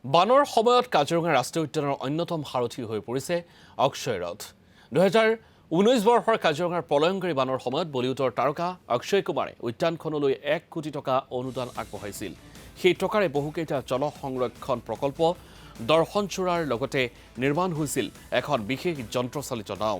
বানৰ সময়ত কাজিৰঙা ৰাষ্ট্ৰীয় উদ্যানৰ অন্যতম সাৰথি হৈ পৰিছে অক্ষয় ৰথ। 2019 বৰ্ষৰ কাজিৰঙাৰ প্ৰলয়ংকাৰী বানৰ সময়ত বলিউডৰ তাৰকা অক্ষয় কুমাৰে উদ্যানখনলৈ 1 কোটি টকা অনুদান আগবঢ়াইছিল। সেই টকাৰে বহুকেইটা জল সংৰক্ষণ প্ৰকল্প, দৰ্শনচূড়াৰ লগতে নিৰ্মাণ হৈছিল এখন বিশেষ যন্ত্ৰচালিত নাও।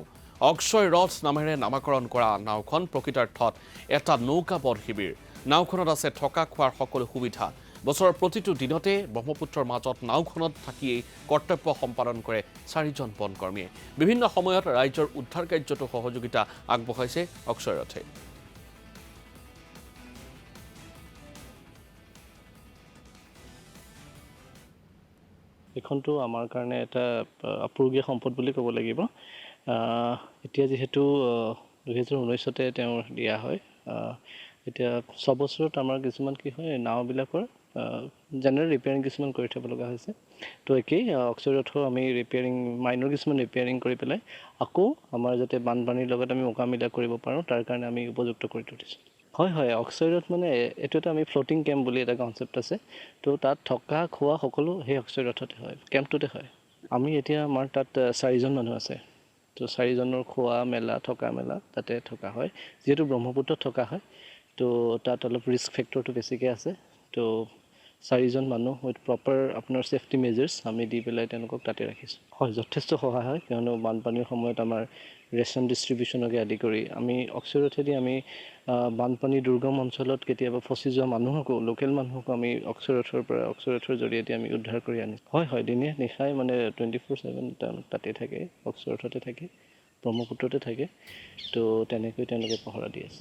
অক্ষয় ৰথ নামেৰে নামাকৰণ কৰা নাওখন প্ৰকৃতাৰ্থত এটা নৌকাবধ শিবিৰ। নাওখনত আছে থকা খোৱাৰ সকলো সুবিধা। বছৰৰ প্ৰতিটো দিনতে ব্ৰহ্মপুত্ৰৰ মাজত নাওখনত থাকিয়েই কৰ্তব্য সম্পাদন কৰে 4জন বনকৰ্মীয়ে। বিভিন্ন সময়ত ৰাজ্যৰ উদ্ধাৰ কাৰ্যতো সহযোগিতা আগবঢ়াইছে অক্ষয় ৰথে। এখনটো আমাৰ কাৰণে এটা আপুৰুগীয়া সম্পদ বুলি ক'ব লাগিব। এতিয়া যিহেতু 2019তে তেওঁৰ দিয়া হয়, এতিয়া 6 বছৰত আমাৰ কিছুমান কি হয়, নাওবিলাকৰ জেনেৰেল ৰিপেয়াৰিং কিছুমান কৰি থ'ব লগা হৈছে। তো একেই অক্ষয় ৰথো আমি ৰিপেয়াৰিং, মাইনৰ কিছুমান ৰিপেয়াৰিং কৰি পেলাই আকৌ আমাৰ যাতে বানপানীৰ লগত আমি মোকাবিলা কৰিব পাৰোঁ, তাৰ কাৰণে আমি উপযুক্ত কৰি তুলিছোঁ। হয়, অক্ষয় ৰথ মানে এইটো এটা আমি ফ্লটিং কেম্প বুলি এটা কনচেপ্ট আছে। তো তাত থকা খোৱা সকলো সেই অক্ষয় ৰথতে হয়, কেম্পটোতে হয়। আমি এতিয়া আমাৰ তাত 4জন মানুহ আছে। তো 4জনৰ খোৱা মেলা থকা মেলা তাতে থকা হয়। যিহেতু ব্ৰহ্মপুত্ৰত থকা হয়, তো তাত অলপ ৰিস্ক ফেক্টৰটো বেছিকৈ আছে। তো 4জন মানুহ উইথ প্ৰপাৰ আপোনাৰ ছেফটি মেজাৰ্ছ আমি দি পেলাই তেওঁলোকক তাতে ৰাখিছোঁ। হয়, যথেষ্ট সহায় হয়, কিয়নো বানপানীৰ সময়ত আমাৰ ৰেচন ডিষ্ট্ৰিবিউশ্যনকে আদি কৰি আমি অক্ষয় ৰথেদি আমি বানপানী দুৰ্গম অঞ্চলত কেতিয়াবা ফচি যোৱা মানুহকো, লোকেল মানুহকো আমি অক্ষয় ৰথৰ জৰিয়তে আমি উদ্ধাৰ কৰি আনিছোঁ। হয়, দিনে নিশাই মানে 24/7 তেওঁলোক তাতে থাকে, অক্ষয় ৰথতে থাকে, ব্ৰহ্মপুত্ৰতে থাকে। তো তেনেকৈ তেওঁলোকে পহৰা দি আছে।